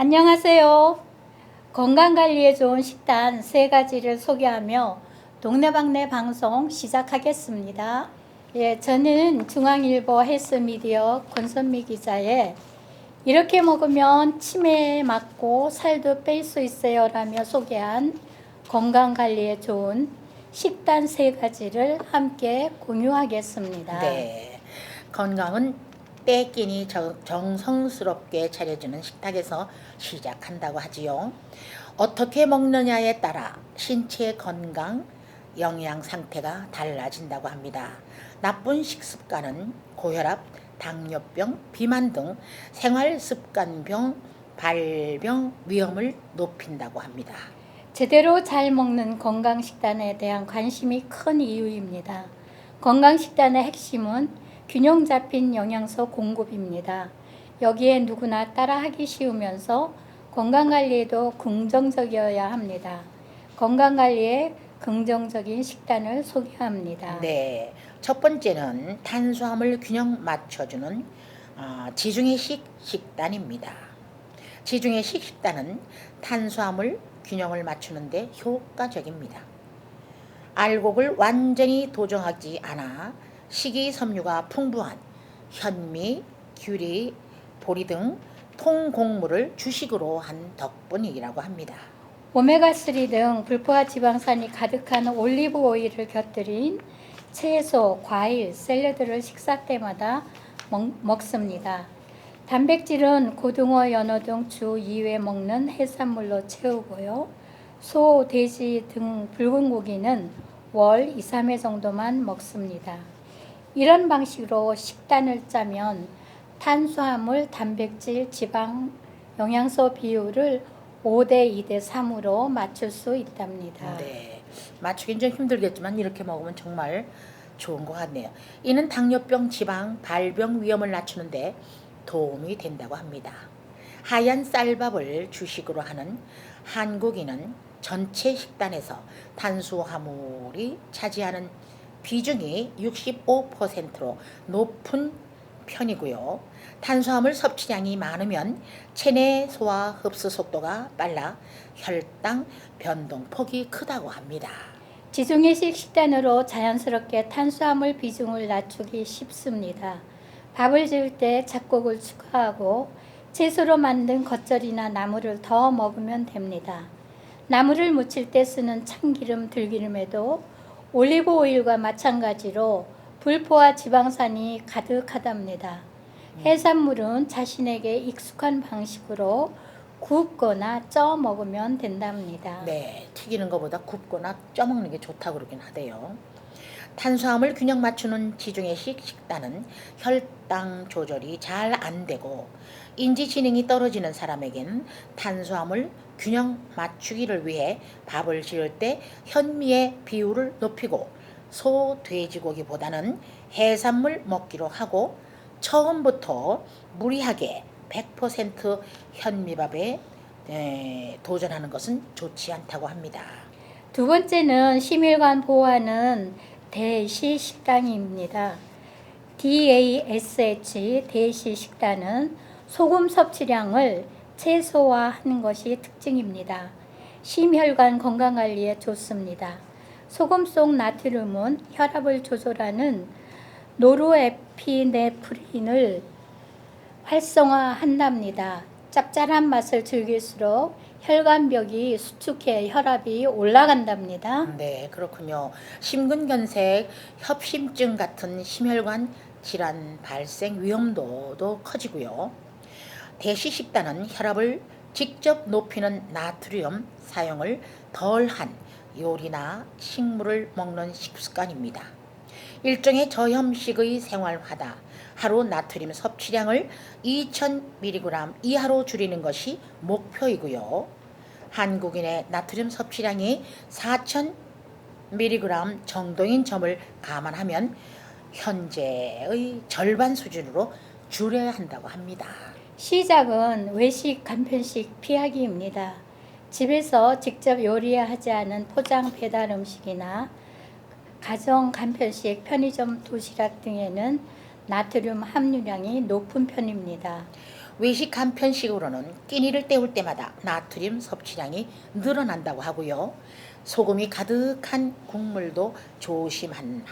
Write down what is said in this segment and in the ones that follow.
안녕하세요. 건강관리에 좋은 식단 3가지를 소개하며 동네방네 방송 시작하겠습니다. 저는 중앙일보 헬스미디어 권선미 기자의 이렇게 먹으면 치매에 맞고 살도 뺄 수 있어요 라며 소개한 건강관리에 좋은 식단 3가지를 함께 공유하겠습니다. 네, 건강은 떼끼니 정성스럽게 차려주는 식탁에서 시작한다고 하지요. 어떻게 먹느냐에 따라 신체 건강, 영양 상태가 달라진다고 합니다. 나쁜 식습관은 고혈압, 당뇨병, 비만 등 생활습관병, 발병 위험을 높인다고 합니다. 제대로 잘 먹는 건강식단에 대한 관심이 큰 이유입니다. 건강식단의 핵심은 균형 잡힌 영양소 공급입니다. 여기에 누구나 따라하기 쉬우면서 건강관리에도 긍정적이어야 합니다. 건강관리에 긍정적인 식단을 소개합니다. 네, 첫 번째는 탄수화물 균형 맞춰주는 지중해식 식단입니다. 지중해식 식단은 탄수화물 균형을 맞추는데 효과적입니다. 알곡을 완전히 도정하지 않아 식이섬유가 풍부한 현미, 귤이, 보리 등 통곡물을 주식으로 한 덕분이라고 합니다. 오메가3 등 불포화 지방산이 가득한 올리브 오일을 곁들인 채소, 과일, 샐러드를 식사 때마다 먹습니다. 단백질은 고등어, 연어 등 주 2회 먹는 해산물로 채우고요. 소, 돼지 등 붉은 고기는 월 2, 3회 정도만 먹습니다. 이런 방식으로 식단을 짜면 탄수화물, 단백질, 지방, 영양소 비율을 5대 2대 3으로 맞출 수 있답니다. 네, 맞추긴 좀 힘들겠지만 이렇게 먹으면 정말 좋은 것 같네요. 이는 당뇨병, 지방, 발병 위험을 낮추는데 도움이 된다고 합니다. 하얀 쌀밥을 주식으로 하는 한국인은 전체 식단에서 탄수화물이 차지하는 비중이 65%로 높은 편이고요. 탄수화물 섭취량이 많으면 체내 소화 흡수 속도가 빨라 혈당 변동폭이 크다고 합니다. 지중해식 식단으로 자연스럽게 탄수화물 비중을 낮추기 쉽습니다. 밥을 지을 때 잡곡을 추가하고 채소로 만든 겉절이나 나물을 더 먹으면 됩니다. 나물을 무칠 때 쓰는 참기름, 들기름에도 올리브 오일과 마찬가지로 불포화 지방산이 가득하답니다. 해산물은 자신에게 익숙한 방식으로 굽거나 쪄 먹으면 된답니다. 네, 튀기는 것보다 굽거나 쪄 먹는 게 좋다고 그러긴 하대요. 탄수화물 균형 맞추는 지중해식 식단은 혈당 조절이 잘 안 되고 인지 지능이 떨어지는 사람에겐 탄수화물 균형 맞추기를 위해 밥을 지을 때 현미의 비율을 높이고 소, 돼지고기보다는 해산물 먹기로 하고 처음부터 무리하게 100% 현미밥에 도전하는 것은 좋지 않다고 합니다. 두 번째는 심혈관 보호하는 대시 식단입니다. DASH 대시 식단은 소금 섭취량을 최소화하는 것이 특징입니다. 심혈관 건강관리에 좋습니다. 소금 속 나트륨은 혈압을 조절하는 노르에피네프린을 활성화한답니다. 짭짤한 맛을 즐길수록 혈관벽이 수축해 혈압이 올라간답니다. 네, 그렇군요. 심근경색, 협심증 같은 심혈관 질환 발생 위험도도 커지고요. 대시 식단은 혈압을 직접 높이는 나트륨 사용을 덜한 요리나 식물을 먹는 식습관입니다. 일종의 저염식의 생활화다. 하루 나트륨 섭취량을 2000mg 이하로 줄이는 것이 목표이고요. 한국인의 나트륨 섭취량이 4000mg 정도인 점을 감안하면 현재의 절반 수준으로 줄여야 한다고 합니다. 시작은 외식 간편식 피하기입니다. 집에서 직접 요리하지 않은 포장 배달 음식이나 가정 간편식, 편의점 도시락 등에는 나트륨 함유량이 높은 편입니다. 외식 간편식으로는 끼니를 때울 때마다 나트륨 섭취량이 늘어난다고 하고요. 소금이 가득한 국물도 조심하는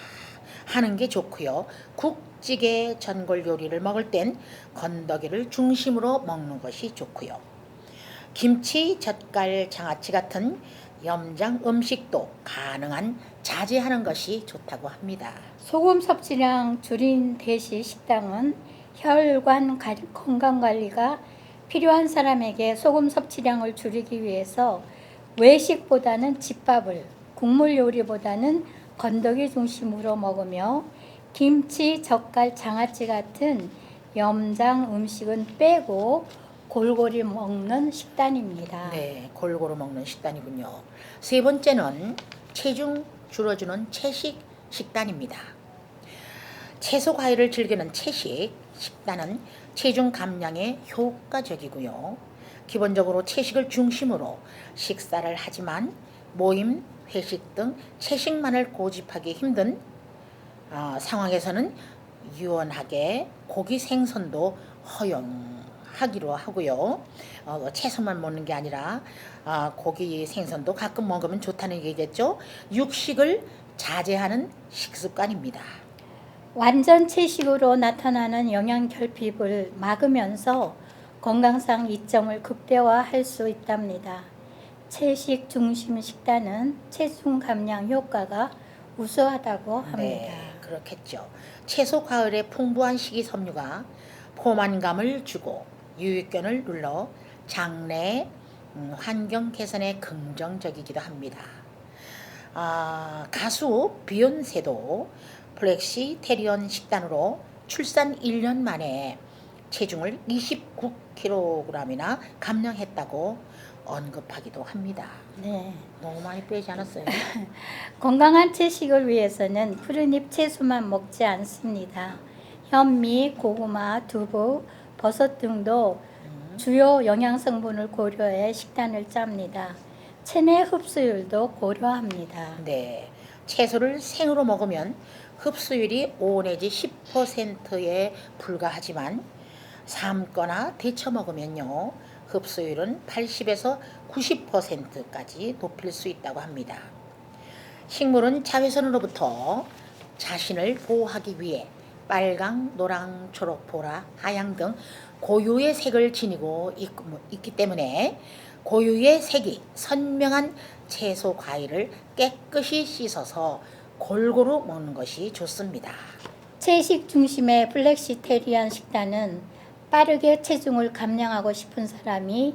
게 좋고요. 국찌개, 전골 요리를 먹을 땐 건더기를 중심으로 먹는 것이 좋고요. 김치, 젓갈, 장아찌 같은 염장 음식도 가능한 자제하는 것이 좋다고 합니다. 소금 섭취량 줄인 대시 식당은 혈관 건강 관리가 필요한 사람에게 소금 섭취량을 줄이기 위해서 외식보다는 집밥을, 국물 요리보다는 건더기 중심으로 먹으며 김치, 젓갈, 장아찌 같은 염장 음식은 빼고 골고루 먹는 식단입니다. 네, 골고루 먹는 식단이군요. 세 번째는 체중 줄여주는 채식 식단입니다. 채소 과일을 즐기는 채식 식단은 체중 감량에 효과적이고요. 기본적으로 채식을 중심으로 식사를 하지만 모임, 회식 등 채식만을 고집하기 힘든 상황에서는 유연하게 고기 생선도 허용하기로 하고요. 채소만 먹는 게 아니라 고기 생선도 가끔 먹으면 좋다는 얘기겠죠. 육식을 자제하는 식습관입니다. 완전 채식으로 나타나는 영양 결핍을 막으면서 건강상 이점을 극대화할 수 있답니다. 채식 중심 식단은 체중 감량 효과가 우수하다고 합니다. 네, 그렇겠죠. 채소 과일의 풍부한 식이섬유가 포만감을 주고 유익균을 눌러 장내 환경 개선에 긍정적이기도 합니다. 가수 비욘세도 플렉시테리언 식단으로 출산 1년 만에 체중을 29kg이나 감량했다고 언급하기도 합니다. 네. 너무 많이 빼지 않았어요? 건강한 채식을 위해서는 푸른잎 채소만 먹지 않습니다. 현미, 고구마, 두부, 버섯 등도 주요 영양 성분을 고려해 식단을 짭니다. 체내 흡수율도 고려합니다. 네, 채소를 생으로 먹으면 흡수율이 5 내지 10%에 불과하지만 삶거나 데쳐 먹으면요 흡수율은 80에서 90%까지 높일 수 있다고 합니다. 식물은 자외선으로부터 자신을 보호하기 위해 빨강, 노랑, 초록, 보라, 하양 등 고유의 색을 지니고 있기 때문에 고유의 색이 선명한 채소 과일을 깨끗이 씻어서 골고루 먹는 것이 좋습니다. 채식 중심의 플렉시테리안 식단은 빠르게 체중을 감량하고 싶은 사람이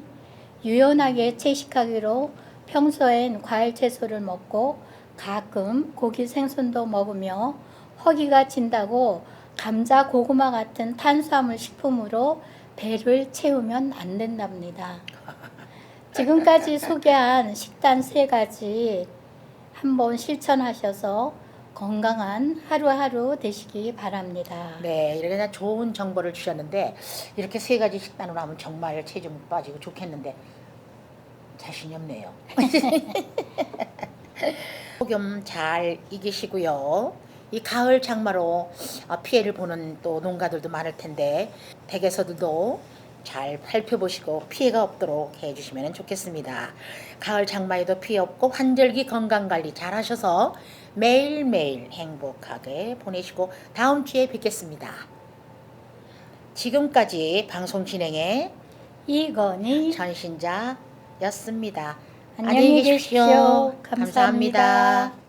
유연하게 채식하기로 평소엔 과일 채소를 먹고 가끔 고기 생선도 먹으며 허기가 진다고 감자, 고구마 같은 탄수화물 식품으로 배를 채우면 안 된답니다. 지금까지 소개한 식단 3가지 한번 실천하셔서 건강한 하루하루 되시기 바랍니다. 네, 이렇게 그냥 좋은 정보를 주셨는데 이렇게 3가지 식단으로 하면 정말 체중 빠지고 좋겠는데 자신이 없네요. 폭염 잘 이기시고요. 이 가을 장마로 피해를 보는 또 농가들도 많을 텐데 댁에서도 잘 살펴보시고 피해가 없도록 해주시면 좋겠습니다. 가을 장마에도 피해 없고 환절기 건강관리 잘 하셔서 매일매일 행복하게 보내시고 다음 주에 뵙겠습니다. 지금까지 방송 진행의 이건희 전신자였습니다. 안녕히 계십시오. 감사합니다. 감사합니다.